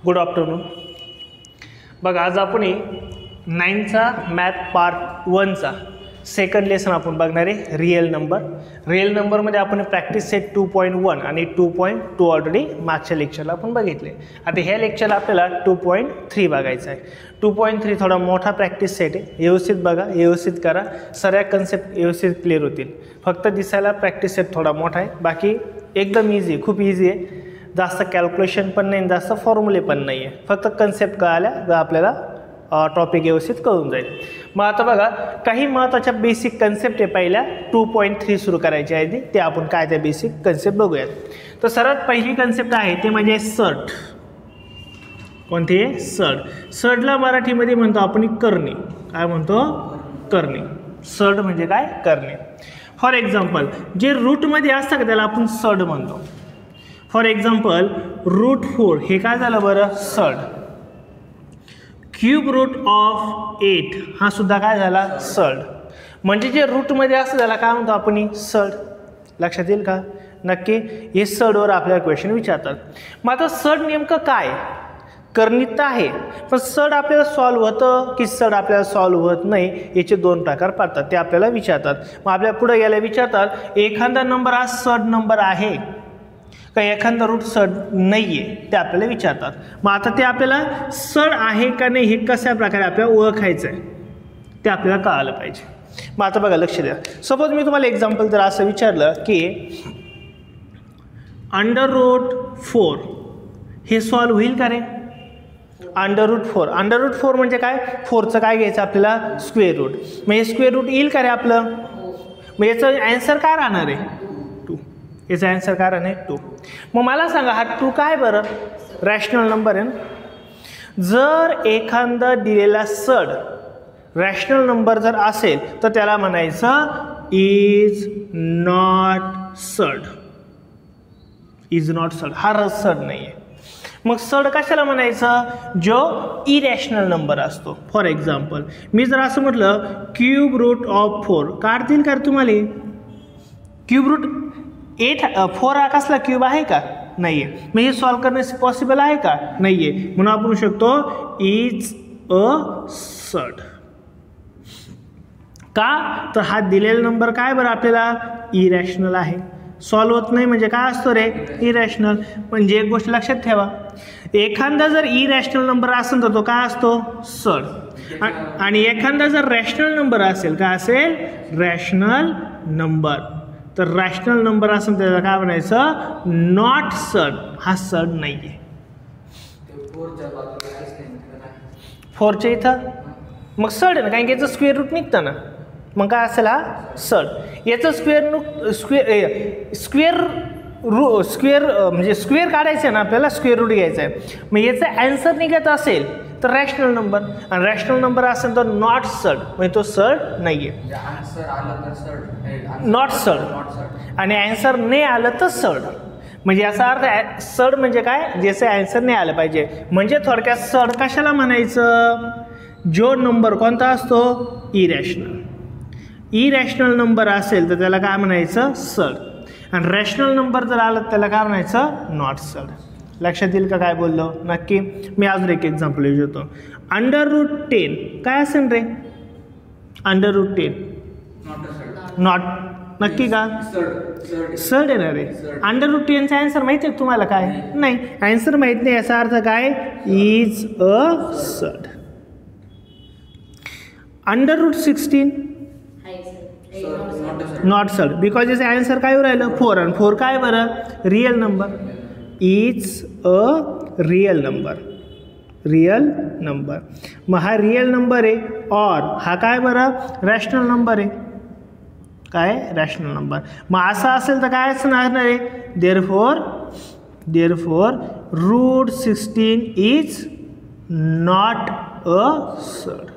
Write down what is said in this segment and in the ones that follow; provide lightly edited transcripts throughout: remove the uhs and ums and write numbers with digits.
Good afternoon. बघा आज आपण 9चा मॅथ पार्ट 1चा सेकंड लेसन आपण बघणार आहे रिअल नंबर. रिअल नंबरमध्ये आपण प्रॅक्टिस सेट 2.1 आणि 2.2 ऑलरेडी मागच्या लेक्चरला आपण बघितले. आता ह्या लेक्चरला आपल्याला 2.3 बघायचं आहे. 2.3 थोडा मोठा प्रॅक्टिस सेट आहे. व्यवस्थित बघा, व्यवस्थित करा, सर्व कन्सेप्ट व्यवस्थित क्लिअर होतील. फक्त दिसायला प्रॅक्टिस सेट थोडा मोठा आहे, बाकी एकदम इझी, खूप इझी आहे. जास्त कॅल्क्युलेशन पण नाही, जास्त फॉर्म्युले पण नाही आहे. फक्त कन्सेप्ट कळाल्या तर आपल्याला टॉपिक व्यवस्थित कळून जाईल. मग आता बघा काही महत्त्वाच्या बेसिक कन्सेप्ट आहे पहिल्या 2.3 सुरू करायच्या आधी. ते आपण काय त्या बेसिक कन्सेप्ट बघूयात. तर सर्वात पहिली कन्सेप्ट आहे ते म्हणजे सर्ट. कोणती आहे? सर्ट. सर्टला मराठीमध्ये म्हणतो आपण करणे. काय म्हणतो? करणे. सर्ट म्हणजे काय? करणे. फॉर एक्झाम्पल जे रूटमध्ये असतं का त्याला आपण सर्ट म्हणतो. फॉर एक्झाम्पल रूट 4 हे काय झालं बरं? सर्ट. क्यूब रूट ऑफ 8 हा सुद्धा काय झाला? सर्ट. म्हणजे जे रूटमध्ये असतं त्याला काय म्हणतो आपण? सर्ट. लक्षात येईल का? नक्की हे सर्टवर आपल्याला क्वेश्चन विचारतात. मग आता सर्ट नेमकं काय? करणीत आहे, पण सर्ट आपल्याला सॉल्व्ह होतं की सर्ट आपल्याला सॉल्व्ह होत नाही याचे दोन प्रकार पडतात. ते आपल्याला विचारतात. मग आपल्याला पुढे गेल्या विचारतात एखादा नंबर हा सर्ट नंबर आहे का एखादा रूट सर्ट नाही आहे, ते आपल्याला विचारतात. मग आता ते आपल्याला सर्ट आहे का नाही हे कशा प्रकारे आपल्याला ओळखायचं आहे ते आपल्याला कळालं पाहिजे. मग आता बघा लक्ष द्या. सपोज मी तुम्हाला एक्झाम्पल जर असं विचारलं की अंडर रूट 4 हे सॉल्व्ह होईल का रे? Under root 4. अंडर रूट 4 म्हणजे काय? 4चं काय घ्यायचं आपल्याला? Square root. मग हे स्क्वेअर रूट येईल का रे आपलं? मग याचं ॲन्सर काय राहणार आहे? 2. याचा ॲन्सर काय राहणार आहे? 2. मग मला सांगा हा 2 काय बरं? रॅशनल नंबर आहे ना. जर एखादा दिलेला सर्ट रॅशनल नंबर जर असेल तर त्याला म्हणायचं इज नॉट सर्ट. इज नॉट सर्ट. हा सर्ट नाही आहे. मग सर्ट कशाला म्हणायचं? जो इरॅशनल नंबर असतो. फॉर एक्झाम्पल मी जर असं म्हटलं क्यूब रूट ऑफ 4 काढतील का तुम्हाला? क्यूब रूट 4 हा कसला क्यूब आहे का? नाही आहे. मग हे सॉल्व्ह करणे पॉसिबल आहे का? नाही आहे. म्हणून आपण शकतो इज अ सर्ट. का? तर हा दिलेला नंबर काय बरं आपल्याला? इरॅशनल आहे. सॉल्व्ह होत नाही म्हणजे काय असतो रे? इरॅशनल. म्हणजे एक गोष्ट लक्षात ठेवा, एखादा जर इरॅशनल नंबर असेल तर तो काय असतो? सर्ट. आणि एखादा जर रॅशनल नंबर असेल काय असेल? Rational number. तर रॅशनल नंबर असेल त्याला काय म्हणायचं? नॉट सर्ट. हा सर्ट नाही आहे. 4च्या इथं मग सर्ट आहे ना, कारण की याचं स्क्वेअर रूट निघतं ना. मग काय असेल? हा सर्ट. याचं स्क्वेअर म्हणजे स्क्वेअर काढायचं आहे ना आपल्याला, स्क्वेअर रूट घ्यायचं आहे. मग याचं ॲन्सर निघत असेल तर रॅशनल नंबर, आणि रॅशनल नंबर असेल तर नॉट सर्ट, म्हणजे तो सर्ट नाही आहे. नॉट सर्ट. आणि ॲन्सर नाही आलं तर सर्ट. म्हणजे याचा अर्थ सर्ट म्हणजे काय? ज्याचं ॲन्सर नाही आलं पाहिजे. म्हणजे थोडक्यात सर्ट कशाला म्हणायचं? जो नंबर कोणता असतो? इरॅशनल. इरॅशनल नंबर असेल तर त्याला काय म्हणायचं? सर्ट. आणि रॅशनल नंबर जर आलं तर त्याला काय म्हणायचं? नॉट सर्ट. लक्षात येईल का काय बोललो? नक्की. मी अजून एक एक्झाम्पल देतो. अंडर रूट 10 काय असेल रे? Under root 10 not. नक्की का? सर्ट येणार रे. अंडर रूट 10चा ॲन्सर माहिती आहे तुम्हाला काय? नाही. ॲन्सर माहीत नाही याचा अर्थ काय? इज अ सर्ट. अंडर रूट 16 नॉट सर्ट. बिकॉज याचं ॲन्सर काय राहिलं? 4. आणि 4 काय बरं? Real number. Is a real number. Real number. मग हा रिअल नंबर आहे. और हा काय बरं? रॅशनल नंबर आहे. काय? Rational number. मग असं असेल तर काय असणार आहे? Therefore root 16 is not a surd.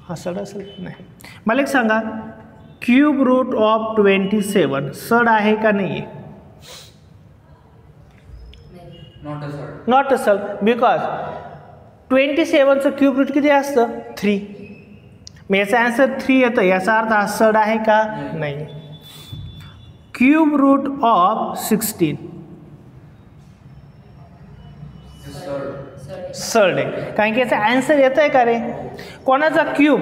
हा सर्ट असेल? नाही. मला एक सांगा क्यूब रूट ऑफ 27 सर्ट आहे का नाही आहे? नॉट अ सर्ट. बिकॉज 27चं क्यूब रूट किती असतं? 3. मग याचा ॲन्सर 3 येतं. याचा अर्थ हा सर्ट आहे का? नाही. क्यूब रूट ऑफ 16 सर्ड आहे, कारण की याचा आन्सर येतं आहे का रे. कोणाचा क्यूब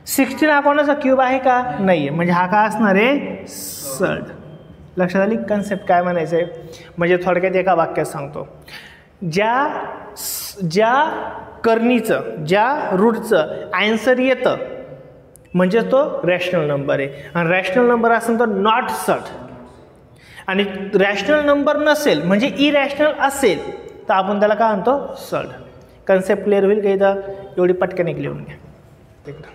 16 हा कोणाचा क्यूब आहे का नाही आहे, म्हणजे हा का असणार आहे सर्ड. लक्षात आली कन्सेप्ट काय म्हणायचं आहे. म्हणजे थोडक्यात एका वाक्यात सांगतो, ज्या करणीचं ज्या रूटचं आन्सर येतं म्हणजे तो रॅशनल नंबर आहे, आणि रॅशनल नंबर असेल तर नॉट सर्ड, आणि रॅशनल नंबर नसेल म्हणजे इरॅशनल असेल तर आपण त्याला काय म्हणतो सर्ड. कन्सेप्ट क्लिअर होईल का इथं. एवढी पटकन एक लिहून घ्या तिकडं.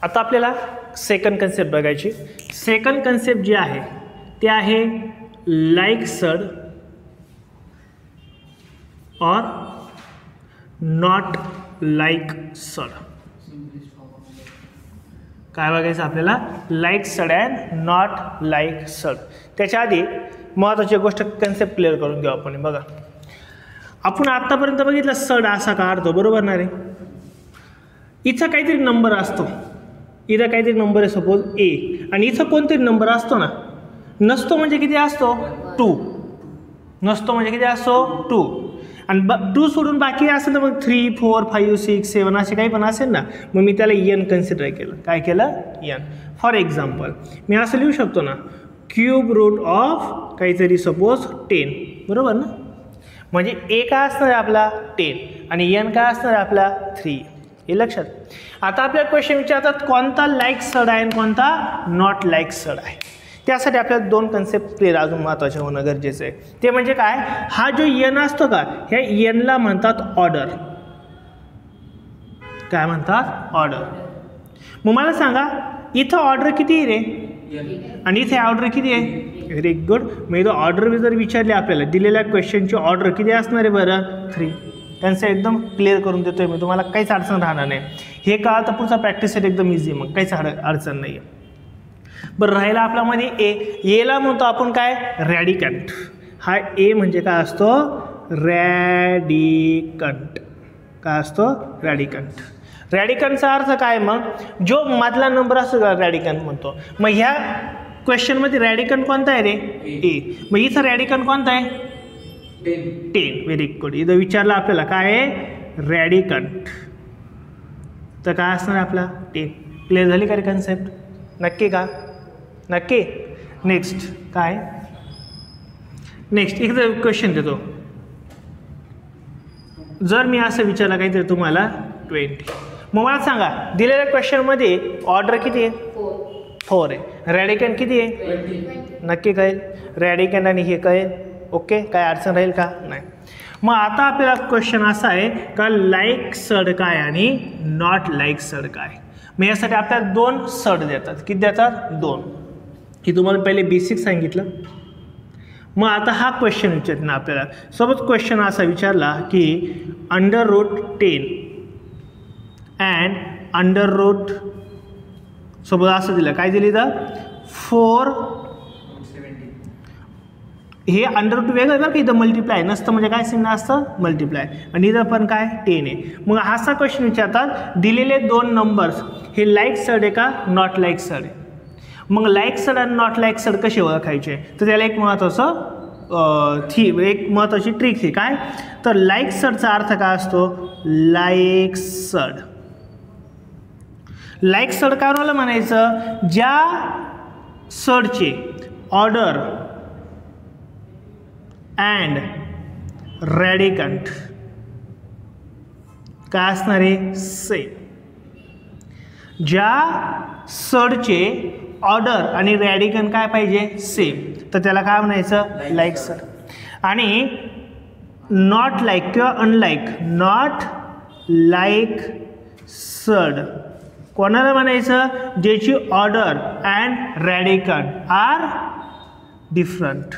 आता आपल्याला सेकंड कन्सेप्ट बघायची. सेकंड कन्सेप्ट जी आहे ते आहे लाईक सर्ड और नॉट लाईक सर्ड. काय बघायचं आपल्याला, like surd and not like surd. त्याच्या आधी महत्त्वाची गोष्ट कन्सेप्ट क्लिअर करून घेऊ आपण. बघा, आपण आत्तापर्यंत बघितलं सर्ड असा काढतो, बरोबर ना रे. इथं काहीतरी नंबर असतो, इथं काहीतरी नंबर आहे सपोज ए, आणि इथं कोणतरी नंबर असतो ना. नसतो म्हणजे किती असतो 2, नसतो म्हणजे किती असतो 2, आणि 2 सोडून बाकी असेल तर मग 3, 4, 5, 6, 7 असे काही पण असेल ना, मग मी त्याला एन कन्सिडर केलं. काय केलं एन. फॉर एक्झाम्पल मी असं लिहू शकतो ना, क्यूब रूट ऑफ काहीतरी सपोज 10, बरोबर ना. म्हणजे ए काय असणार आहे आपला 10 आणि एन काय असणार आहे आपला 3. हे लक्षात. आता आपल्याला क्वेश्चन विचारतात कोणता लाईक सर्ड आहे आणि कोणता नॉट लाईक सर्ड आहे. त्यासाठी आपल्याला 2 कन्सेप्ट क्लिअर अजून महत्त्वाचे होणं गरजेचं आहे. ते म्हणजे काय, हा जो एन असतो का, ह्या एनला म्हणतात ऑर्डर. काय म्हणतात ऑर्डर. मग मला सांगा इथं ऑर्डर किती आहे रे, आणि इथे ऑर्डर किती आहे. Very good. मग इथं ऑर्डर जर विचारले आपल्याला, दिलेल्या क्वेश्चनची ऑर्डर किती असणार आहे बरं 3. त्यांचं एकदम क्लिअर करून देतोय मी, तुम्हाला काहीच अडचण राहणार नाही. हे काळ तर पुढचा प्रॅक्टिससाठी एकदम इझी, मग काहीच अडचण नाही आहे. बरं, राहिला आपल्यामध्ये एला म्हणतो आपण काय रॅडिकंट. हा ए म्हणजे काय असतो रॅडिकंट. काय असतो रॅडिकंट. रॅडिकंटचा अर्थ काय, मग जो मधला नंबर असतो का रॅडिकंट म्हणतो. मग ह्या क्वेश्चनमध्ये रॅडिकंट कोणता आहे रे ए. मग इथं रॅडिकंट कोणता आहे 10. Very good. इथं विचारलं आपल्याला काय आहे रॅडिकंट, तर काय असणार आपला 10. क्लिअर झाली का रे कन्सेप्ट. नक्की का, नक्की. नेक्स्ट काय, नेक्स्ट एक क्वेश्चन देतो. जर मी असं विचारलं काहीतरी तुम्हाला 20, मग मला सांगा दिलेल्या क्वेश्चनमध्ये ऑर्डर किती आहे 4 आहे, रॅडिकंट किती आहे नक्की कळेल. रॅडिकंट आणि हे कळेल. ओके, काय अडचण राहील का नाही. मग आता आपल्याला क्वेश्चन असा आहे का लाईक सर्ड काय आणि नॉट लाईक सर्ड काय. मग यासाठी आपल्याला 2 सर्ड देतात. किती देतात 2. हे तुम्हाला पहिले बेसिक सांगितलं. मग आता हा क्वेश्चन विचारत ना आपल्याला. सोबत क्वेश्चन असा विचारला की √10 अँड √ सोबत असं दिलं, काय दिली तर 4. हे √2 वेगळं बरं की इथं मल्टिप्लाय नसतं, म्हणजे काय चिन्ह असतं मल्टिप्लाय, आणि इथं पण काय 10 आहे. मग असा क्वेश्चन विचारतात दिलेले 2 नंबर्स हे लाईक सर्ड आहे का नॉट लाईक सर्ड आहे. मग लाईक सर्ड आणि नॉट लाईक सर्ड कसे ओळखायचे, तर त्याला एक महत्त्वाचं एक महत्त्वाची ट्रिक आहे. काय तर लाईक सर्डचा अर्थ काय असतो लाईक सर्ड. लाईक सर्ड काय म्हणायचं, ज्या सर्डचे ऑर्डर अँड रॅडिकंट काय असणार आहे सेम. ज्या सर्डचे ऑर्डर आणि रॅडिकंट काय पाहिजे सेम, तर त्याला काय म्हणायचं लाईक सर्ड. आणि नॉट लाईक किंवा अनलाईक नॉट लाईक सर्ड कोणाला म्हणायचं, ज्याची order and radicand are different.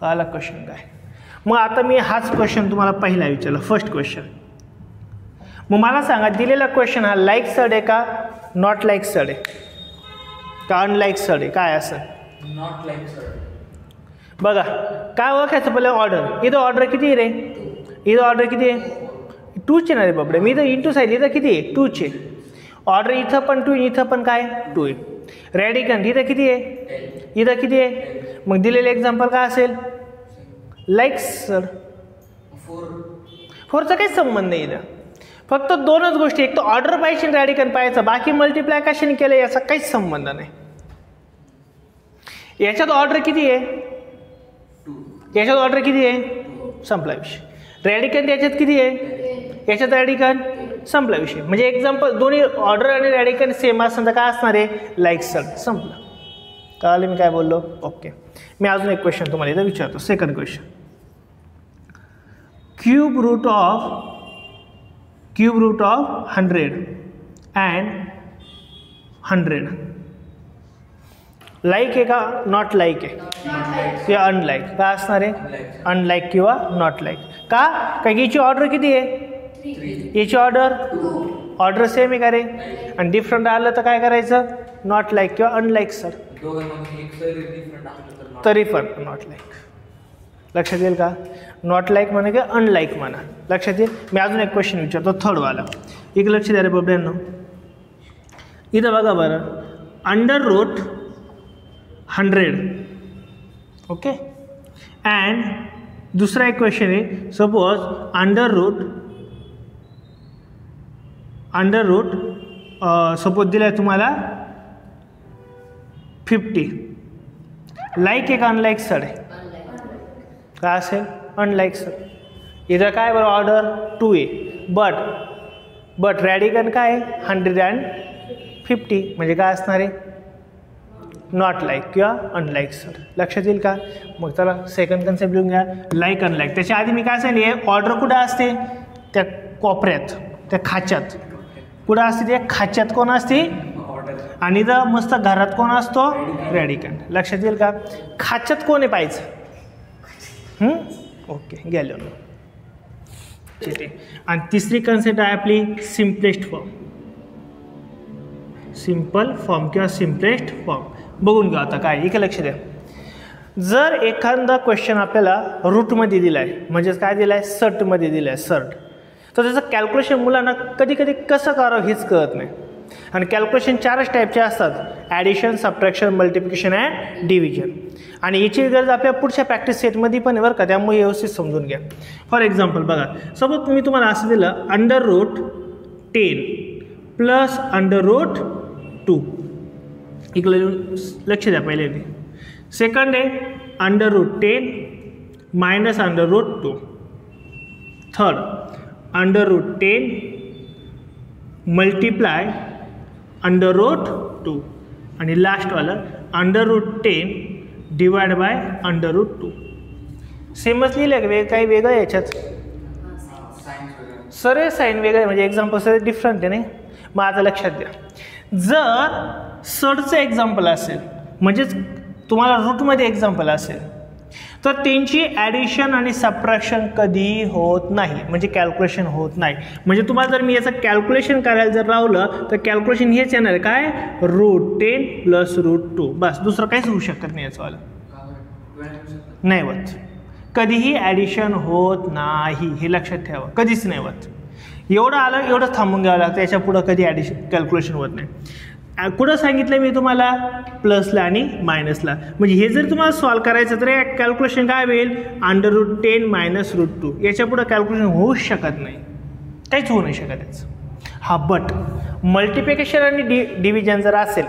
कळाला क्वेश्चन काय. मग आता मी हाच क्वेश्चन तुम्हाला पहिला विचारला, फर्स्ट क्वेश्चन. मग मला सांगा दिलेला क्वेश्चन हा लाईक सर्ड आहे का नॉट लाईक सर्ड आहे का अनलाईक सर्ड आहे, काय असं नॉट लाईक सर्ड. बघा काय ओळखायचं पहिलं ऑर्डर. इथं ऑर्डर किती आहे रे, इथं ऑर्डर किती आहे 2चे ना रे बापडे. मी इथं इंटू साईड इथं किती आहे 2चे. ऑर्डर इथं पण 2 इथं पण काय 2 आहे. रॅडिकंट इथं किती आहे, इथं किती आहे, मग दिलेलं एक्झाम्पल काय असेल, लाईक सर 4चा काही संबंध नाही इथं. फक्त दोनच गोष्टी, एक तर ऑर्डर पाहिजे रॅडिकंट पाहायचं, बाकी मल्टिप्लाय कशाने केलं याचा काहीच संबंध नाही. याच्यात ऑर्डर किती आहे, याच्यात ऑर्डर किती आहे, संपला विषय. रॅडिकंट याच्यात किती आहे, याच्यात रॅडिकंट, संपला विषय. म्हणजे एक्झाम्पल दोन्ही ऑर्डर आणि रॅडिकंट सेम असेल तर काय असणार आहे, लाईक सर, संपलं. कळालं मी काय बोललो. ओके, मी अजून एक क्वेश्चन तुम्हाला इथं विचारतो. Second question, cube root of 100 and 100 like आहे का नॉट लाईक आहे किंवा अनलाईक, काय असणार आहे, अनलाईक किंवा नॉट लाईक. का, कारण याची ऑर्डर किती आहे, याची ऑर्डर सेम आहे का रे, आणि डिफरंट आलं तर काय करायचं, नॉट लाईक किंवा अनलाईक सर, तरी पण नॉट लाईक. लक्षात येईल का, नॉट लाईक म्हणा किंवा अनलाईक म्हणा, लक्षात येईल. मी अजून एक क्वेश्चन विचारतो, थर्डवाला. एक लक्ष द्या रे बाबड्यांनो, इथं बघा बरं, अंडर रूट 100 ओके, अँड दुसरा एक क्वेश्चन आहे, सपोज अंडर रूट सपोज दिला आहे तुम्हाला 50, लाईक आहे का अनलाईक सर आहे, काय असेल, अनलाईक सर. इथं काय बरं, ऑर्डर 2 आहे, बट रॅडिकंट काय आहे 150, म्हणजे काय असणार आहे, नॉट लाईक किंवा अनलाईक सर. लक्षात येईल का. मग चला सेकंड कन्सेप्ट लिहून घ्या, लाईक अनलाईक. त्याच्या आधी मी काय सांगितले, ऑर्डर कुठं असते, त्या कोपऱ्यात, त्या खाच्यात. कुठं असते, त्या खाच्यात कोण असते, आणि जर मस्त घरात कोण असतो, रॅडिकंट. लक्षात येईल का, खाच्यात कोण आहे पाहायचं. ओके, गेलो. ठीक आहे. आणि तिसरी कन्सेप्ट आहे आपली सिम्पलेस्ट फॉर्म, सिम्पल फॉर्म किंवा सिम्पलेस्ट फॉर्म. बघून घ्या आता काय, एक लक्ष द्या. जर एखादा क्वेश्चन आपल्याला रूटमध्ये दिला आहे, म्हणजेच काय दिलं आहे, सर्टमध्ये दिलं आहे, सर्ट, तर त्याचं कॅल्क्युलेशन मुलांना कधी कधी कसं करावं हेच कळत नाही. आणि कॅल्क्युलेशन 4च टाईपचे असतात, addition, subtraction, multiplication and division. आणि याची गरज आपल्या पुढच्या प्रॅक्टिस सेटमध्ये पण आहे बरं का, त्यामुळे व्यवस्थित समजून घ्या. फॉर एक्झाम्पल बघा, सपोज मी तुम्हाला असं दिलं, under root 10 plus under root 2. इकडे लक्ष द्या पहिले. सेकंड आहे under root 10 minus under root 2. Third under root 10 multiply under root 2. आणि लास्टवालं under root 10 divide by under root 2. सेमच लिहिलं का, काही वेगळं याच्यात, सर्व साईन वेगळं, म्हणजे एक्झाम्पल सर्व डिफरंट आहे नाही. मग आता लक्षात द्या, जर सर्टचं एक्झाम्पल असेल, म्हणजेच तुम्हाला रूटमध्ये एक्झाम्पल असेल, तर त्यांची ॲडिशन आणि सबट्रॅक्शन कधी होत नाही, म्हणजे कॅल्क्युलेशन होत नाही. म्हणजे तुम्हाला जर मी याचं कॅल्क्युलेशन करायला जर लावलं तर कॅल्क्युलेशन हेच येणार आहे, काय, रूट 10 प्लस रूट 2, बस. दुसरं काहीच होऊ शकत नाही याचंवालं, नाही होत. कधीही ॲडिशन होत नाही, हे लक्षात ठेवा, कधीच नाही होत. एवढं आलं एवढं थांबून घ्यावं लागतं, याच्या पुढं कधी ॲडिशन कॅल्क्युलेशन होत नाही. कुठं सांगितलं मी तुम्हाला, प्लसला आणि मायनसला. म्हणजे हे जर तुम्हाला सॉल्व करायचं तर कॅल्क्युलेशन काय होईल, अंडर रूट 10 मायनस रूट 2. याच्या पुढं कॅल्क्युलेशन होऊच शकत नाही, काहीच होऊ नाही शकत याचं. हा, बट मल्टिप्लिकेशन आणि डिव्हिजन जर असेल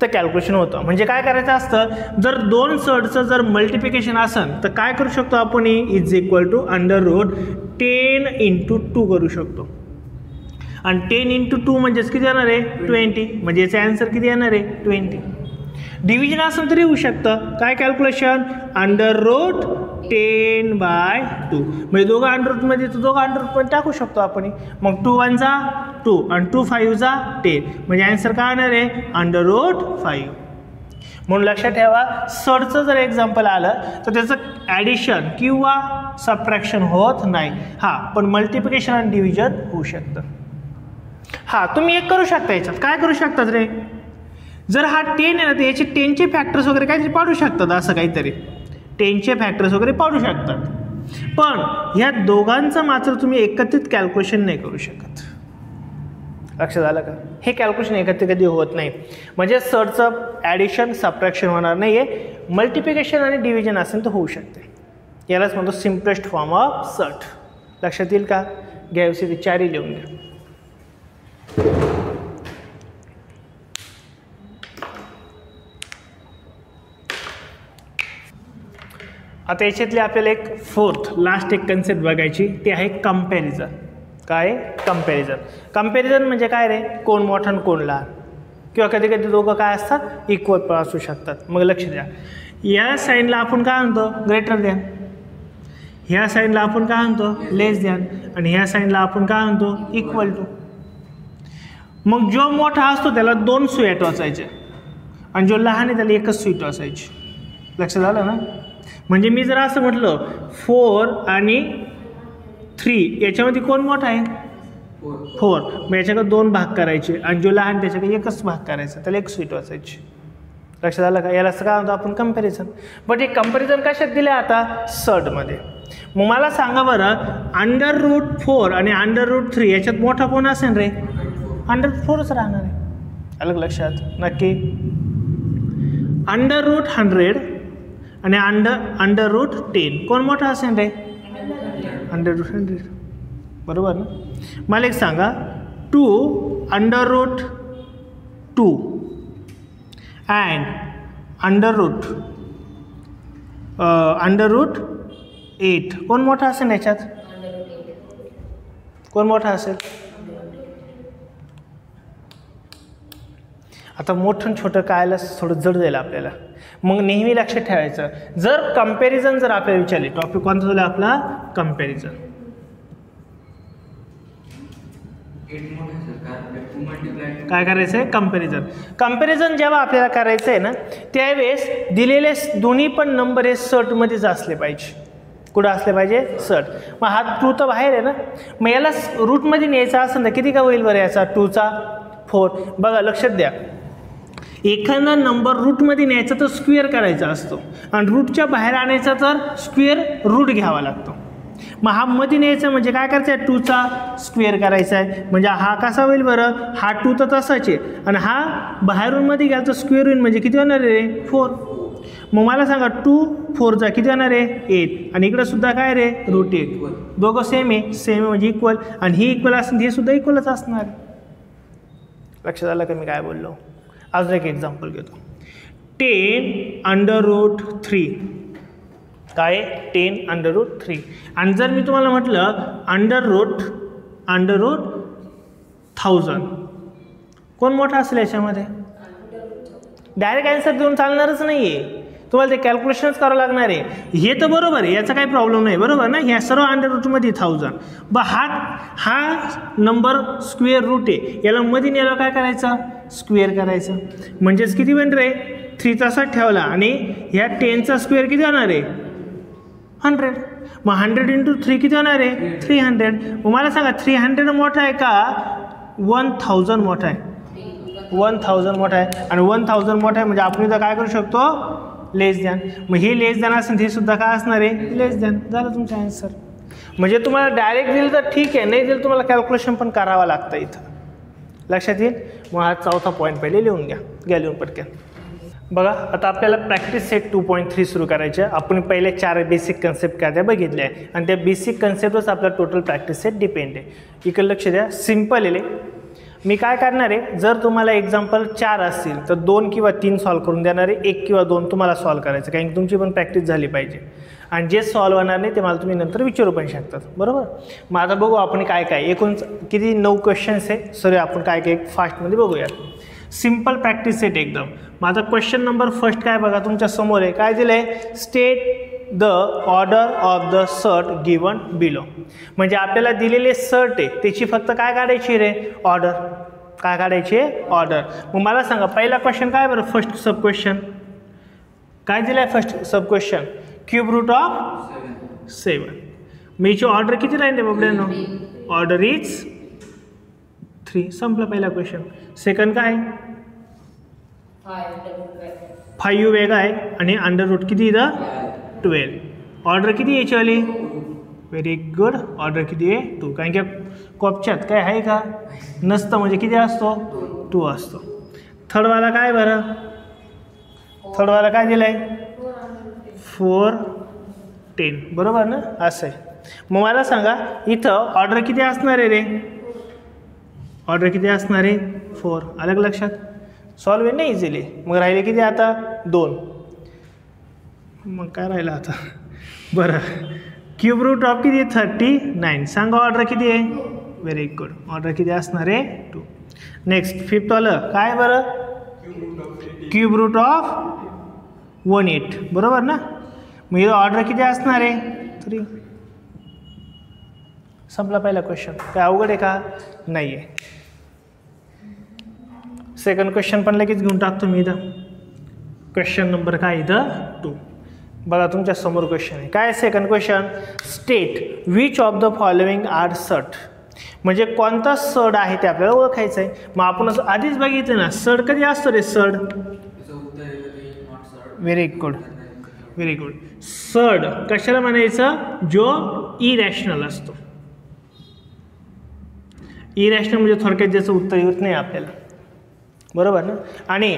तर कॅल्क्युलेशन होतं. म्हणजे काय करायचं असतं, जर 2 सर्टचं जर मल्टिप्लिकेशन असेल तर काय करू शकतो आपण, is equal to under root 10 × 2 करू शकतो. आणि 10 × 2 म्हणजेच किती येणार आहे, 20. म्हणजे याचा आन्सर किती येणार आहे, 20. डिव्हिजन असेल तरी होऊ शकतं, काय कॅल्क्युलेशन, अंडर रूट 10/2. म्हणजे दोघं अंडर रूटमध्ये तर दोघं अंडर रूट पण टाकू शकतो आपण. मग 2 1 जा 2 आणि 2 5 जा 10. म्हणजे आन्सर काय येणार आहे, अंडर रूट 5. म्हणून लक्षात ठेवा, सर्टचं जर एक्झाम्पल आलं तर त्याचं ॲडिशन किंवा सबट्रॅक्शन होत नाही. हां, पण मल्टिप्लिकेशन आणि डिव्हिजन होऊ शकतं. हां, तुम्ही एक करू शकता, याच्यात काय करू शकतात रे, जर हा 10 आहे ना तर याचे 10चे फॅक्टर्स वगैरे काहीतरी पाडू शकतात, असं काहीतरी 10चे फॅक्टर्स वगैरे पाडू शकतात. पण ह्या दोघांचं मात्र तुम्ही एकत्रित कॅल्क्युलेशन नाही करू शकत. लक्षात आलं का? हे कॅल्क्युलेशन एखादी कधी होत नाही, म्हणजे सर्टचं ॲडिशन सबट्रॅक्शन होणार नाही आहे, मल्टिप्लिकेशन आणि डिव्हिजन असेल तर होऊ शकते. यालाच म्हणतो सिम्पलेस्ट फॉर्म ऑफ सर्ट. लक्षात येईल का? घ्यायची ते 4 लिहून घ्या. आता याच्यातली आपल्याला एक फोर्थ लास्ट एक कन्सेप्ट बघायची, ती आहे कंपॅरिझन. काय? कंपॅरिझन. कंपॅरिझन म्हणजे काय रे? कोण मोठा आणि कोण लहान, किंवा कधी कधी दोघं काय असतात, इक्वल पण असू शकतात. मग लक्ष द्या, या साईडला आपण काय म्हणतो? Greater than. ह्या साईडला आपण काय म्हणतो? Less than. आणि ह्या साईडला आपण काय म्हणतो? Equal to. मग जो मोठा असतो त्याला 2 सुया टोचायचे, आणि जो लहान आहे त्याला एकच सुई टोचायची. लक्षात आलं ना? म्हणजे मी जर असं म्हटलं 4 आणि 3 याच्यामध्ये कोण मोठा आहे? 4. मग याच्याकडे 2 भाग करायचे, आणि जो लहान त्याच्याकडे एकच भाग करायचा, त्याला एक सुई टोचायची. लक्षात आलं का? याला काय म्हणतो आपण? कंपॅरिझन. बट हे कंपॅरिझन कशात दिले आता? सर्टमध्ये. मग मला सांगा बरं, √4 आणि √3 याच्यात मोठा कोण असेल रे? √4च राहणार आहे. अलग लक्षात नक्की. √100 आणि √10 कोण मोठा असेल रे? √100. बरोबर ना? मला एक सांगा, 2 √2 अँड √8 कोण मोठा असेल याच्यात? कोण मोठा असेल? आता मोठं छोटं कळायला थोडं जड जाईल आपल्याला. मग नेहमी लक्षात ठेवायचं, जर कंपॅरिझन जर आपल्याला विचारले, टॉपिक कोणता झाला आपला? कंपॅरिझन. काय करायचं आहे? कंपॅरिझन. कंपॅरिझन जेव्हा आपल्याला करायचं आहे ना, त्यावेळेस दिलेले दोन्ही पण नंबर हे सर्टमध्येच असले पाहिजे. कुठं असले पाहिजे? सर्ट. मग हा 2 तर बाहेर आहे ना, मग याला रूटमध्ये न्यायचा असेल तर किती का होईल बरं याचा? 2चा 4. बघा लक्षात द्या, एखादा नंबर रूटमध्ये न्यायचा तर स्क्वेअर करायचा असतो, आणि रूटच्या बाहेर आणायचा तर स्क्वेअर रूट घ्यावा लागतो. मग हा मध्ये न्यायचा म्हणजे काय करायचं आहे? 2चा स्क्वेअर करायचा आहे. म्हणजे हा कसा होईल बरं? हा 2 तर तसाच आहे, आणि हा बाहेरून मध्ये गेला तर स्क्वेअर होईल, म्हणजे किती होणार आहे? 4. मग मला सांगा 2 4 किती होणार आहे? 8. आणि इकडं सुद्धा काय रे? √8. दोघं सेम आहे. सेम म्हणजे इक्वल, आणि ही इक्वल असेल हे सुद्धा इक्वलच असणार. लक्षात आलं का मी काय बोललो? अजून एक एक्झाम्पल घेतो. 10 √3. काय? 10 √3. आणि जर मी तुम्हाला म्हटलं √1000 कोण मोठा असेल याच्यामध्ये? डायरेक्ट आन्सर देऊन चालणारच नाही आहे, तुम्हाला ते कॅल्क्युलेशनच करावं लागणार आहे. हे तर बरोबर आहे, याचा काही प्रॉब्लेम नाही, बरोबर ना? ह्या सर्व √मध्ये 1000. हा नंबर स्क्वेअर रूट आहे, याला मध्ये नेलं काय करायचं? स्क्वेअर करायचं. म्हणजेच किती बन रे? 3 तसाच ठेवला, आणि ह्या 10चा स्क्वेअर किती होणार आहे? 100. मग 100 × 3 किती होणार आहे? 300. मग मला सांगा 300 मोठा आहे का 1000 मोठा आहे? 1000 मोठा आहे, आणि 1000 मोठा आहे म्हणजे आपण इथं काय करू शकतो? लेस दॅन. मग हे लेस दॅन असेल हे सुद्धा काय असणार आहे? लेस दॅन. झालं तुमचं आन्सर. म्हणजे तुम्हाला डायरेक्ट दिलं तर ठीक आहे, नाही दिलं तुम्हाला कॅल्क्युलेशन पण करावं लागतं इथं. लक्षात येईल? मग हा 4था पॉईंट पहिले लिहून घ्या लिहून पटकन. बघा आता आपल्याला प्रॅक्टिस सेट 2.3 सुरू करायचे. आपण पहिले 4 बेसिक कन्सेप्ट काय त्या बघितल्या आहे, आणि त्या बेसिक कन्सेप्टवरच आपला टोटल प्रॅक्टिस सेट डिपेंड आहे. इकडे लक्ष द्या, सिम्पल आहे. मी काय करणार आहे, जर तुम्हाला एक्झाम्पल 4 असतील तर 2 किंवा 3 सॉल्व करून देणार आहे, 1 किंवा 2 तुम्हाला सॉल्व करायचं, कारण की तुमची पण प्रॅक्टिस झाली पाहिजे. आणि जे सॉल्व होणार नाही ते मला तुम्ही नंतर विचारू पण शकतात, बरोबर? मग आता बघू आपण काय काय एकूण किती 9 क्वेश्चन्स आहे. सॉरी आपण काय काय फास्टमध्ये बघूया. सिम्पल प्रॅक्टिस सेट एकदम. माझा क्वेश्चन नंबर फर्स्ट काय बघा तुमच्या समोर आहे. काय दिलं आहे? State the order of the सर्ट गिवन बिलो. म्हणजे आपल्याला दिलेले सर्ट आहे त्याची फक्त काय काढायची रे? ऑर्डर. काय काढायची आहे? ऑर्डर. मग मला सांगा पहिला क्वेश्चन काय बरं? फर्स्ट सब क्वेश्चन काय दिलं आहे? First sub question cube root of 7. मग याची ऑर्डर किती राहील बाबड्यानो? Order is 3. संपला पहिला क्वेश्चन. सेकंड काय? 5 वेगळा आहे, आणि अंडर रूट किती इथं? 12. ऑर्डर किती याची आली? Very good. ऑर्डर किती आहे? 2. कारण की कोपच्यात काय आहे का नसतं, म्हणजे किती असतो 2 असतो. थर्डवाला काय बरं, थर्डवाला काय दिलं आहे 4 10 बरोबर ना, असं आहे. मग मला सांगा इथं ऑर्डर किती असणार आहे रे, ऑर्डर किती असणार आहे 4. अलग लक्षात, सॉल्व आहे ना इझिली. मग राहिले किती आता 2. मग काय राहिलं आता बरं, क्यूब रूट ऑफ किती 39. सांगा ऑर्डर किती आहे, व्हेरी गुड, ऑर्डर किती असणार आहे 2. नेक्स्ट फिफ्थवालं काय बरं, क्यूब रूट ऑफ 18 बरोबर ना. मग इथं ऑर्डर किती असणार आहे 3. संपला पहिला क्वेश्चन. काय अवघड आहे का, नाही आहे. सेकंड क्वेश्चन पण लगेच घेऊन टाकतो मी इथं. क्वेश्चन नंबर काय इथं 2. बघा तुमच्या समोर क्वेश्चन आहे. काय second question, state which of the following are surd. म्हणजे कोणता सड आहे ते आपल्याला ओळखायचं आहे. मग आपण आधीच बघितलं ना सड कधी असतो रे, सड, व्हेरी गुड व्हेरी गुड. सड कशाला म्हणायचं, जो इरॅशनल असतो. इरॅशनल म्हणजे थोडक्यात ज्याचं उत्तर येत नाही आपल्याला, बरोबर ना. आणि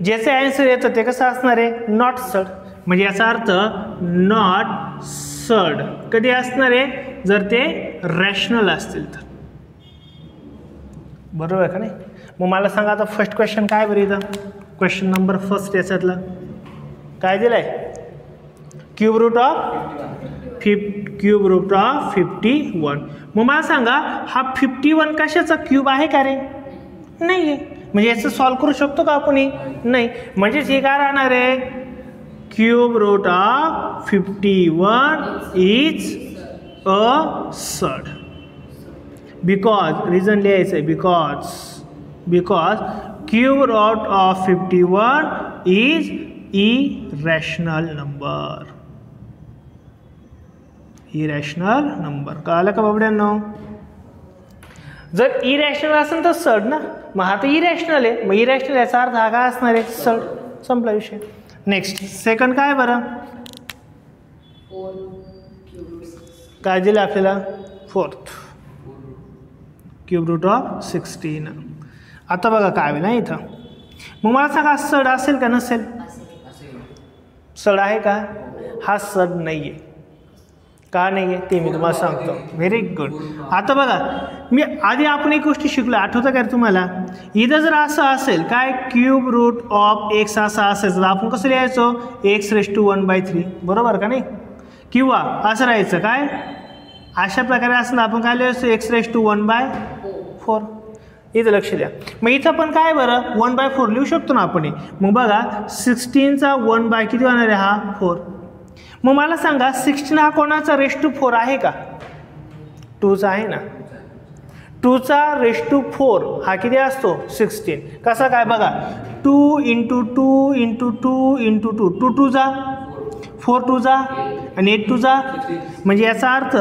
ज्याचं ॲन्सर येतं ते कसं असणार आहे, नॉट सड. म्हणजे याचा अर्थ नॉट सड कधी असणार आहे, जर ते रॅशनल असतील तर, बरोबर आहे का नाही. मग मला सांगा आता फर्स्ट क्वेश्चन काय बरं इथं, क्वेश्चन नंबर फर्स्ट याच्यातला काय दिलं आहे, क्यूब रूट ऑफ 51. मग मला सांगा हा 51 कशाचा क्यूब आहे का रे, नाही आहे. म्हणजे याचं सॉल्व करू शकतो का आपण, नाही. म्हणजेच हे काय राहणार आहे, cube root of 51 is a surd. Because reason लिहायचं आहे, because cube root of 51 is irrational number. Irrational number कळालं का बाबड्यांनो. जर इरॅशनल असेल तर सड ना, मग हा तर इरॅशनल आहे, मग इरॅशनल याचा अर्थ हा काय असणार आहे, सड. संपला विषय. नेक्स्ट सेकंड काय बरं, काय दिलं आपल्याला 4th क्यूब रूट ऑफ 16. आता बघा काय होईल ना इथं. मग मला सांगा सड असेल का नसेल, सड आहे का, हा सड नाही आहे. का नाही आहे ते मी तुम्हाला सांगतो. Very good. आता बघा मी आधी आपण एक गोष्टी शिकलो, आठवतं का तुम्हाला, इथं जर असं असेल काय क्यूब रूट ऑफ एक्स असा असेल तर आपण कसं लिहायचो, x⁻⁴ बरोबर का नाही. किंवा असं राहायचं काय, अशा प्रकारे असं आपण काय लिहायचो x⁻⁴. इथं लक्ष द्या. मग इथं पण काय बरं 1/4 लिहू शकतो ना आपण. मग बघा 16चा 1 किती होणार आहे, हा 4. मग मला सांगा 16 हा कोणाचा रेश टू 4 आहे का, 2चा आहे ना. 2चा रेश टू 4 हा किती असतो 16. कसा काय बघा 2 × 2 × 2 × 2 2 2 4 2 आणि 8 2 म्हणजे याचा अर्थ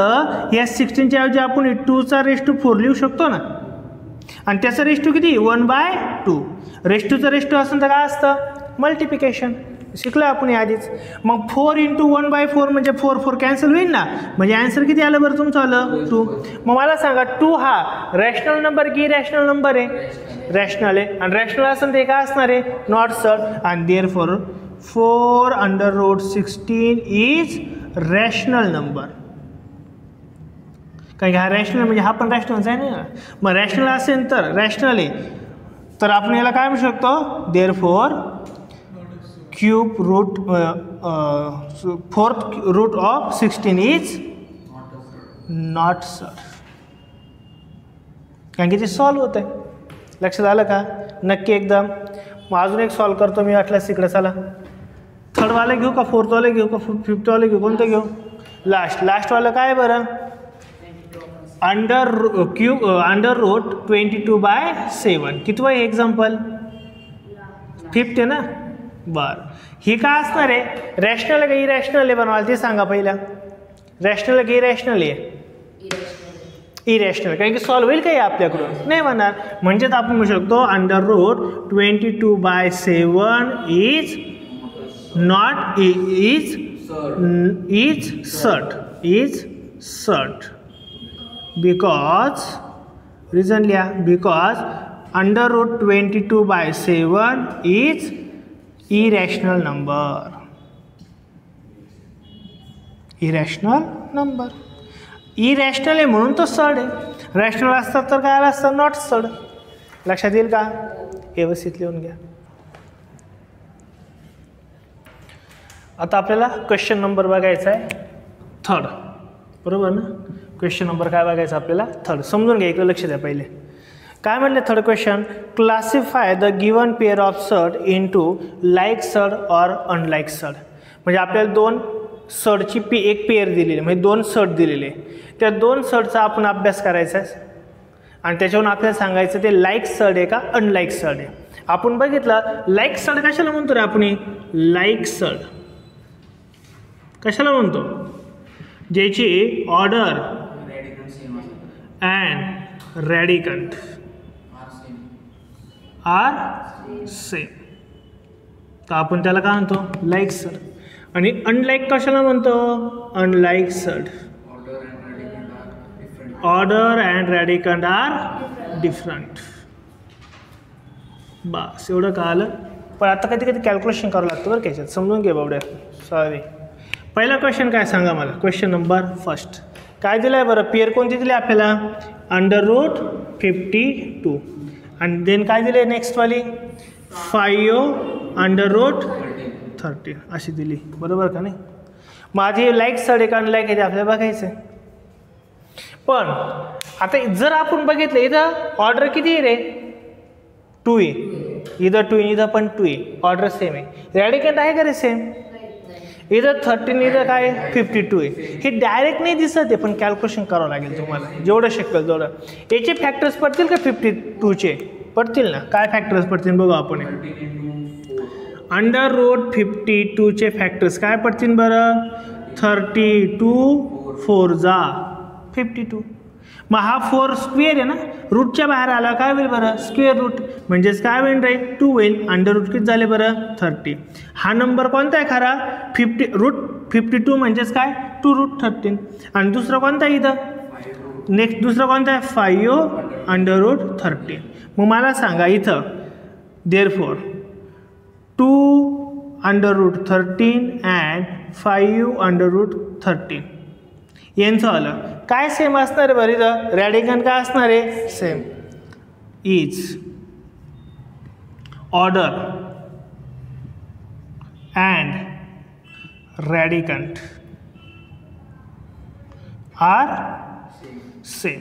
या 16च्या ऐवजी आपण 2चा रेश टू 4 लिहू शकतो ना. आणि त्याचा रेश टू किती 1/2. रेश टूचं रेश टू असेल तर काय असतं, मल्टिप्लिकेशन. शिकलो आपण आधीच. मग 4 × 1/4 म्हणजे 4 4 कॅन्सल होईल ना. म्हणजे आन्सर किती आलं बरं तुमचं आलं 2. मग मला सांगा 2 हा रॅशनल नंबर की इरॅशनल नंबर आहे, रॅशनल आहे. आणि रॅशनल असेल ते काय असणार आहे, नॉट सड. आणि देअरफॉर 4√16 इज रॅशनल नंबर. कारण की हा रॅशनल म्हणजे हा पण रॅशनलच आहे ना. मग रॅशनल असेल तर रॅशनल आहे तर आपण याला काय म्हणू शकतो, therefore cube root 4th root of 16 is not surd. कारण की ते सॉल्व होत आहे. लक्षात आलं का नक्की एकदम. मग अजून एक सॉल्व करतो मी वाटल्यास इकडे. चला थर्डवाले घेऊ का, फोर्थवाले घेऊ का, फिफ्थवाले घेऊ, कोणतं घेऊ, लास्टवालं काय बरं, अंडर रूट 22/7. कितवं आहे एक्झाम्पल, 5th आहे ना. बरं ही काय असणार आहे, रॅशनल आहे का इरॅशनल आहे बनवायला ते सांगा पहिला. रॅशनल आहे की इरॅशनल आहे, इरॅशनल. कारण की सॉल्व होईल काही आपल्याकडून नाही म्हणणार. म्हणजेच आपण म्हणू शकतो under root 22/7 is not is surd because reason लिहा, because √22/7 is irrational number. Irrational number, irrational आहे म्हणून तो सड आहे. रॅशनल असतात तर काय आलं असतं, नॉट सड. लक्षात येईल का? व्यवस्थित लिहून घ्या. आता आपल्याला क्वेश्चन नंबर बघायचा आहे थर्ड, बरोबर ना? क्वेश्चन नंबर काय बघायचा आपल्याला, थर्ड. समजून घ्या, इकडे लक्ष द्या. पहिले काय म्हटलं, third question, classify the given pair of surd into like surd or unlike surd. म्हणजे आपल्याला दोन सडची एक पेअर दिलेली, म्हणजे दोन सड दिलेले, त्या दोन सडचा आपण अभ्यास करायचा आहे आणि त्याच्यावरून आपल्याला सांगायचं ते लाईक सड आहे का अनलाईक सड आहे. आपण बघितलं लाईक सड कशाला म्हणतो रे आपण, लाईक सड कशाला म्हणतो, ज्याची order and radicand are same, तर आपण त्याला काय म्हणतो, लाईक सड. आणि अनलाईक कशाला म्हणतो, unlike surd. Order and radicand are different. बस एवढं कळालं. पण आता कधी कधी कॅल्क्युलेशन करावं लागतं बरं, त्याच्यात समजून घे बाबड्या. सॉरी, पहिला क्वेश्चन काय सांगा मला, क्वेश्चन नंबर फर्स्ट काय दिलं आहे बरं, पेअर कोणती दिली आपल्याला, √52 आणि देन काय दिले नेक्स्टवाली 5/√13 अशी दिली, बरोबर का नाही? माझी लाईक सड एक अनलाईक आहे ते आपल्याला बघायचं आहे. पण आता जर आपण बघितलं इथं ऑर्डर किती आहे रे, 2 आहे, इथं 2 इथं पण 2 आहे, ऑर्डर सेम आहे. रॅडिकंट आहे का रे सेम, इथं 13 इथं काय 52 आहे. हे डायरेक्ट नाही दिसत आहे, पण कॅल्क्युलेशन करावं लागेल तुम्हाला जेवढं शक्य तेवढं. याचे फॅक्टर्स पडतील का 52चे, पडतील ना? काय फॅक्टर्स पडतील बघू आपण. √52चे फॅक्टर्स काय पडतील बरं, 32 4 जा 52. मग हा 4 स्क्वेअर आहे ना, रूटच्या बाहेर आला काय होईल बरं, स्क्वेअर रूट, म्हणजेच काय होईल रे 2 होईल. √, किती झाले बरं 30. हा नंबर कोणता आहे खरा, √52 म्हणजेच काय 2√13. आणि दुसरा कोणता आहे इथं, नेक्स्ट दुसरा कोणता आहे 5/√13. मग मला सांगा इथं देअरफॉर 2/√13 अँड 5/√13 यांचं आलं काय सेम असणार आहे बरं, इथं रॅडिकंट काय असणार आहे, same. Is order and radicand are same.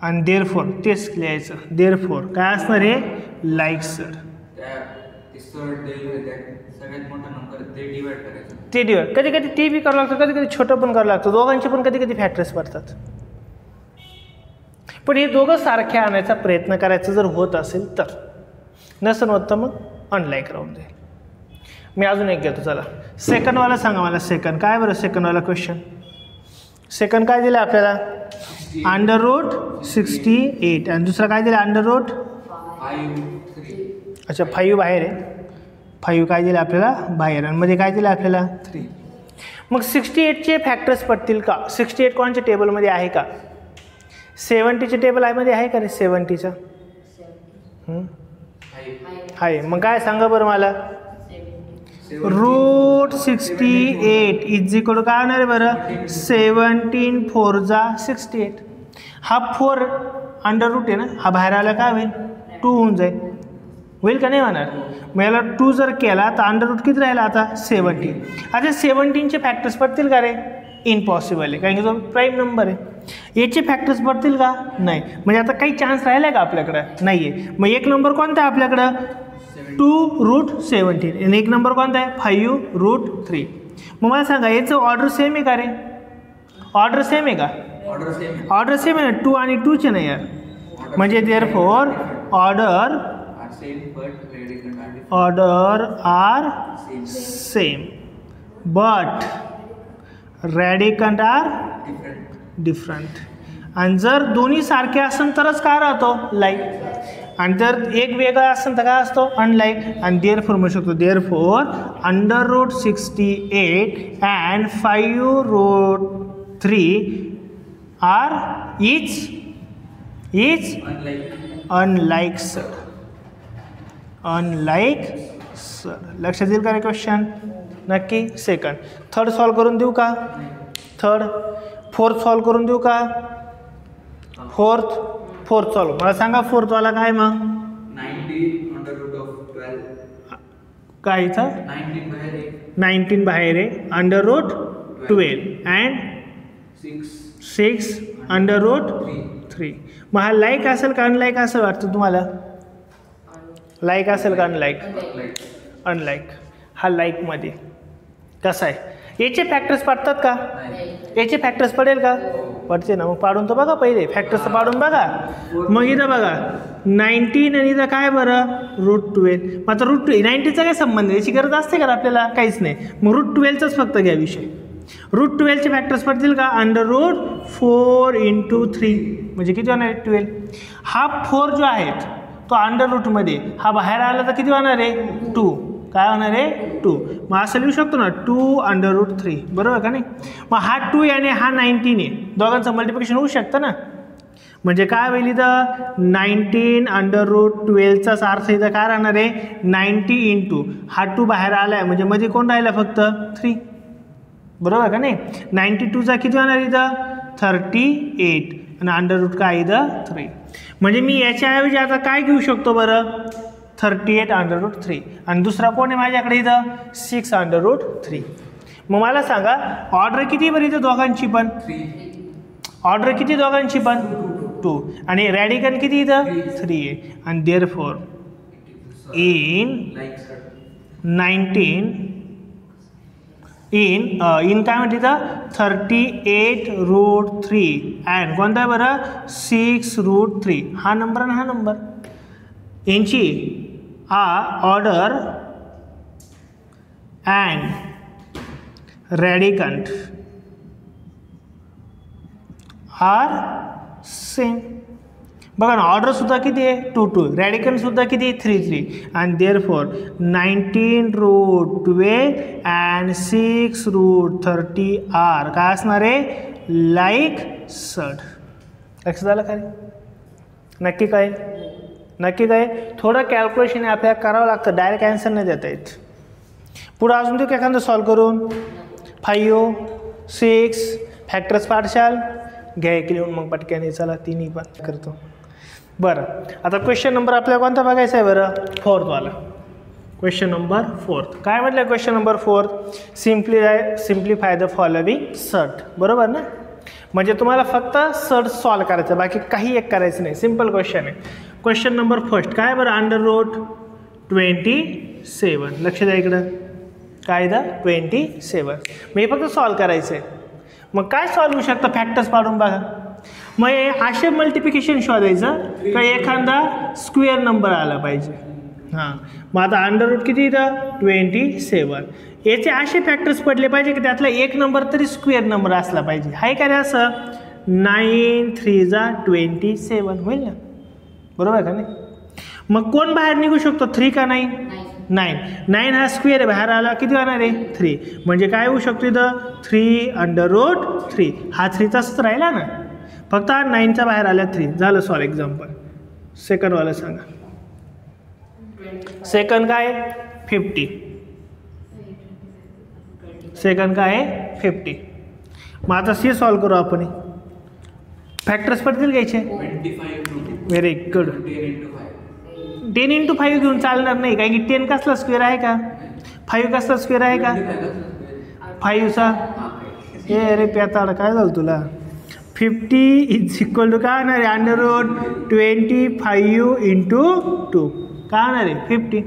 आणि देअरफॉर तेच लिहायचं, देअरफॉर काय असणार आहे, लाईक सड. ते डिवाइड कधी कधी ते बी करावं लागतं, कधी कधी छोटं पण करावं लागतं, दोघांचे पण कधी कधी फॅक्टर्स पडतात. पण हे दोघं सारखे आणायचा प्रयत्न करायचा जर होत असेल तर, नसेल होत तर मग अनलाईक राहून जाईल. मी अजून एक घेतो, चला सेकंडवाला सांगा मला. सेकंड काय बरं, सेकंडवाला क्वेश्चन, सेकंड काय दिलं आपल्याला, √68 आणि दुसरा काय दिलं √5. अच्छा 5 बाहेर आहे, 5 काय दिलं आपल्याला बाहेर, आणि मध्ये काय दिलं आपल्याला 3. मग 68चे फॅक्टर्स पडतील का, 68 कोणच्या टेबलमध्ये आहे का, 70च्या टेबल मध्ये आहे का रे, 70चा आहे. मग काय सांगा बरं मला, √68 इज इक्वल टू काय होणार आहे बरं, 17 4 जा 68. हा 4 अंडर रूट आहे ना, हा बाहेर आला काय होईल 2 होऊन जाईल, होईल का नाही होणार. मग याला 2 जर केला तर अंडर रूट किती राहिला आता 17. आता 17चे फॅक्टर्स पडतील का रे, इम्पॉसिबल आहे, कारण की तो प्राईम नंबर आहे. याचे फॅक्टर्स पडतील का, नाही. म्हणजे आता काही चान्स राहिला आहे का आपल्याकडं, नाही आहे. मग एक नंबर कोणता आहे आपल्याकडं 2√17 आणि एक नंबर कोणता आहे 5√3. मग मला सांगा याचं ऑर्डर सेम आहे का रे, ऑर्डर सेम आहे का, ऑर्डर सेम आहे ना, 2 आणि 2चे नाही यार. म्हणजे therefore order are same but radicand are different. आणि जर दोन्ही सारखे असेल तरच काय राहतो लाईक, आणि जर एक वेगळा असेल तर काय असतो अनलाईक. आणि देअरफॉर म्हणू शकतो, therefore √68 and 5√3 are is is unlike surd. Unlike surd. लक्षात येईल का रे क्वेश्चन? नक्की. सेकंड. थर्ड सॉल्व करून देऊ का? थर्ड. फोर्थ सॉल्व करून देऊ का? Fourth solve. मला सांगा फोर्थवाला काय मग? 19 अंडर रूट ऑफ 12. काय इथं? 19 बाहेर आहे. Under root 12 and 6 under root 3. मग हा लाईक असेल का अनलाईक असेल वाटतं तुम्हाला? लाईक असेल का अनलाईक? अनलाईक. हा लाईकमध्ये कसा आहे? याचे फॅक्टर्स पडतात का? याचे फॅक्टर्स पडेल का? पडते ना. मग पाडून तर बघा पहिले. फॅक्टर्स तर पाडून बघा. मग इथं बघा 19 आणि इथं काय बरं? रूट 12. मग आता रूट 19चा काय संबंध आहे? याची गरज असते का आपल्याला? काहीच नाही. मग रूट 12चाच फक्त घ्या विषय. रूट 12चे फॅक्टर्स पडतील का? अंडर रूट 4 × 3 म्हणजे किती होणार आहे? 12. हा 4 जो आहे तो अंडर रूटमध्ये, हा बाहेर आला तर किती होणार आहे? 2. काय होणार आहे? 2. मग असं लिहू शकतो ना 2 अंडर रूट 3. बरोबर का नाही? मग हा 2 आणि हा 19 आहे. दोघांचं मल्टिप्लिकेशन होऊ शकतं ना. म्हणजे काय होईल इथं? 19 अंडर रूट 12चाच अर्थ इथं काय राहणार आहे? 90 × हा 2 बाहेर आला आहे म्हणजे मध्ये कोण राहिला? फक्त 3. बरोबर का नाही? 92चा किती होणार इथं? 38 आणि अंडर रूट काय इथं? 3. म्हणजे मी याच्याऐवजी आता काय घेऊ शकतो बरं? 38 अंडर रूट 3. आणि दुसरा कोण आहे माझ्याकडे इथं? 6 अंडर रूट 3. मग मला सांगा ऑर्डर किती बरं इथं दोघांची पण? 3. ऑर्डर किती दोघांची पण? 2. आणि रॅडिकल किती इथं? 3 आहे. आणि देअरफॉर इन 19 इन काय म्हणते इथं? 38 रूट 3 अँड कोणता आहे बरं? 6 रूट 3. हा नंबर आणि हा नंबर यांची order and radicand are same. बघा ना ऑर्डरसुद्धा किती आहे? 2 2. रॅडिकनसुद्धा किती आहे? 3 3. आणि therefore 19 root 12 and 6 root 30 are काय असणार आहे? लाईक सड. लक्षात आलं का रे? नक्की काय? नक्की काय? थोडं कॅल्क्युलेशन आपल्याला करावं लागतं. डायरेक्ट ॲन्सर नाही देता येत. पुढं अजून देऊ का एखादं सॉल्व करून? 5 6 फॅक्टर्स पार्शाल घ्या एक लिहून मग पटक्याने. चला तिन्ही पण करतो. बरं आता क्वेश्चन नंबर आपल्याला कोणता बघायचा आहे बरं? फोर्थवाला. Question number 4. काय म्हटलं question number 4? Simplify the following surd. बरोबर ना? म्हणजे तुम्हाला फक्त सर्ट सॉल्व करायचं, बाकी काही एक करायचं नाही. सिम्पल क्वेश्चन आहे. क्वेश्चन नंबर फर्स्ट काय बरं? Under root 27. लक्ष द्या इकडं. काय द 27. मी फक्त सॉल्व करायचं आहे. मग काय सॉल्व होऊ शकतं? फॅक्टर्स पाडून बघा. मग असे मल्टिप्लिकेशन शोधायचं का एखादा स्क्वेअर नंबर आला पाहिजे. हां मग आता अंडर रूट किती इथं? 27. याचे असे फॅक्टर्स पडले पाहिजे की त्यातला एक नंबर तरी स्क्वेअर नंबर असला पाहिजे. हाय का रे असं? 9 3 जा 27 होईल ना? बरोबर आहे का नाही? मग कोण बाहेर निघू शकतो? 3 का 9? 9 हा स्क्वेअर आहे. बाहेर आला किती होणार आहे? 3. म्हणजे काय होऊ शकतो इथं? 3 अंडर रूट 3. हा 3 तसंच राहिला ना, फक्त हा 9चा बाहेर आला 3. झालं सॉल्व. एक्झाम्पल सेकंडवाला सांगा. सेकंड काय? 50. सेकंड काय आहे? 50. मग आता सी सॉल्व करू आपण. फॅक्टर्स पडतील घ्यायचे. 25. Very good. 10 × 5 घेऊन चालणार नाही, कारण की 10 कसला स्क्वेअर आहे का? 5 कसला स्क्वेअर आहे का? 5चा. ए अरे प्याताड काय झालं तुला? 50 = काय होणार आहे? अंडर रूट 25 × 2 काय होणार आहे? 50.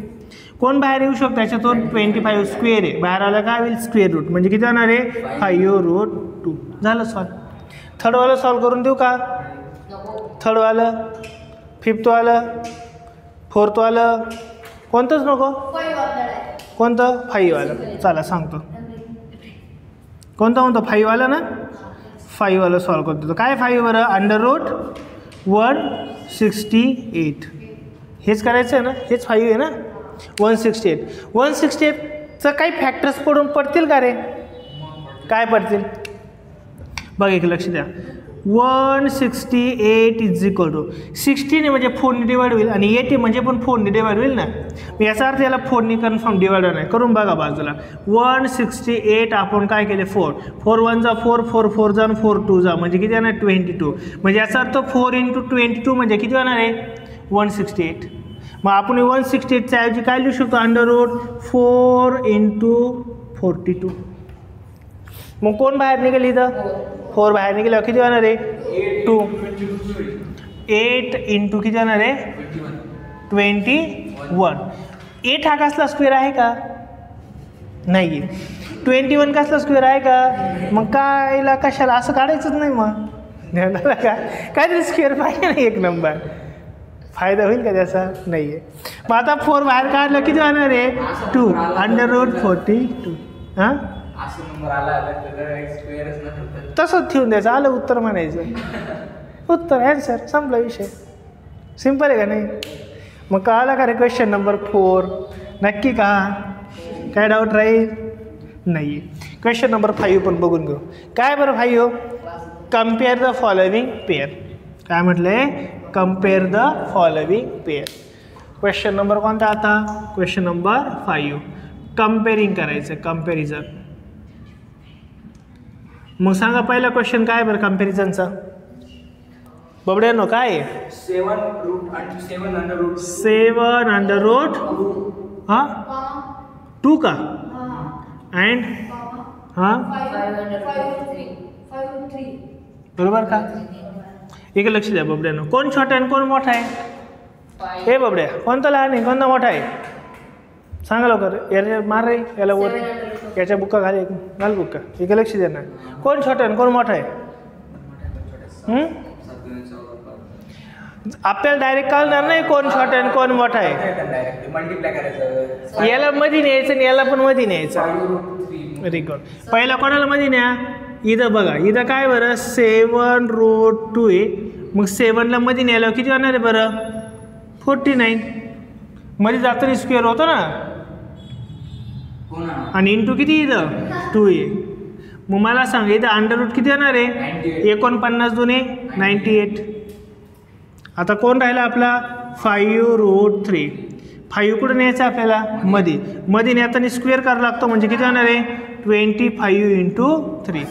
कोण बाहेर येऊ शकतो त्याच्यातून? 25 स्क्वेअर आहे. बाहेर आला काय होईल? Square root. म्हणजे किती होणार आहे? 5 रूट 2. झालं सॉल्व. थर्डवालं सॉल्व करून देऊ का? थर्डवालं, फिफ्थवालं, फोर्थवालं, कोणतंच नको? कोणतं? 5 वालं. चला सांगतो. कोणतं म्हणतो? 5 वालं ना? 5 वालं सॉल्व करतो. काय 5 बरं? Under root 168. हेच करायचं आहे ना? हेच 5 आहे ना? 168. 168चं काही फॅक्टर्स पडतील का रे? काय पडतील? बघ एक लक्ष द्या. 168 इज इक्वल टू 16 म्हणजे 4ने डिवाइड होईल आणि 80 म्हणजे पण 4ने डिवाइड होईल ना. याचा अर्थ याला 4ने कन्फर्म डिवाइड नाही. करून बघा बाजूला. 168 आपण काय केले 4 4 1 जा 4 4 4 जा 4 2 जा म्हणजे किती येणार 22. म्हणजे याचा अर्थ 4 × 22 म्हणजे किती होणार आहे 168. मग आपण 168च्या ऐवजी काय लिहू शकतो √4 × 42. मग कोण बाहेर निघेल इथं 4 बाहेर निघाल्यावर किती होणार आहे 2. 8 × किती होणार आहे 21. 8 हा कसला स्क्वेअर आहे का नाही. 21 कसला स्क्वेअर आहे का. मग कायला कशाला असं काढायचंच नाही. मग ध्यानाला का काहीतरी स्क्वेअर पाहिजे नाही. एक नंबर फायदा होईल का त्याचा नाही आहे. मग आता 4 बाहेर काढलं किती होणार आहे 2 √42. हां तसंच ठेवून द्यायचं. आलं उत्तर म्हणायचं. उत्तर ॲन्सर संपला विषय. सिम्पल आहे का नाही. मग कळालं का रे क्वेश्चन नंबर 4 नक्की का काय डाऊट राहील नाही. क्वेश्चन नंबर 5 पण बघून घेऊ. काय बरं 5 कम्पेअर द फॉलोविंग पेअर. काय म्हटलं आहे compare the following pair. Question number कोणता आता क्वेश्चन नंबर 5 कम्पेअरिंग करायचं कम्पॅरिझन. मग सांगा पहिला क्वेश्चन काय बरं कम्पॅरिझनचा बबड्यानो काय आहे 7 √7 हां 2 का अँड हां बरोबर का. एक लक्ष द्या बबड्यानो कोण छोटा आहे कोण मोठा आहे. हे बबड्या कोणता लहान आहे कोणता मोठा आहे सांगा लवकर. याला मार रे याला वर याच्या बुक्का घाल घाल बुक्का. एक लक्ष द्या ना कोण छोटा आहे कोण मोठा आहे. आपल्याला डायरेक्ट कळणार नाही कोण छोटा आहे कोण मोठा आहे. मल्टिप्लाय करायचं याला मध्ये न्यायचं आणि याला पण मध्ये न्यायचं. Very good. पहिला कोणाला मध्ये न्या इथं बघा इथं काय बरं 7√2 आहे. मग 7ला मध्ये न्यायला किती होणार आहे बरं 49. मध्ये जाताना स्क्वेअर होतो ना आणि इंटू किती इथं 2 आहे. मग मला सांगा इथं अंडर किती येणार आहे 49 2 98. आता कोण राहिला आपला 5√3. 5 कुठं न्यायचं आपल्याला मध्ये मध्ये नेताना स्क्वेअर करावं लागतो म्हणजे किती होणार आहे 25 × 3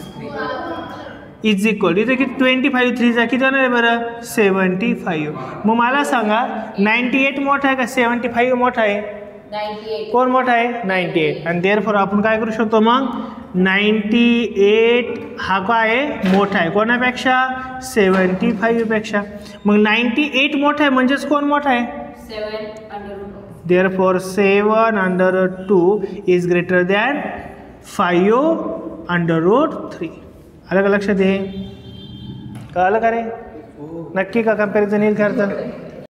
इज इक्वल इथे किती 25 3 किती होणार आहे बरं 75. मग मला सांगा 98 मोठा आहे का 75 मोठा आहे 98. कोण मोठा आहे 98. आणि देअरफॉर आपण काय करू शकतो मग 98 हा काय आहे मोठा आहे कोणापेक्षा 75 पेक्षा. मग 98 मोठा आहे म्हणजेच कोण मोठा आहे 7 देअरफॉर 7/2 इज ग्रेटर दॅन 5/3. आलं का लक्षात आहे कळालं का रे नक्की का कम्पॅरिझन येईल खरं तर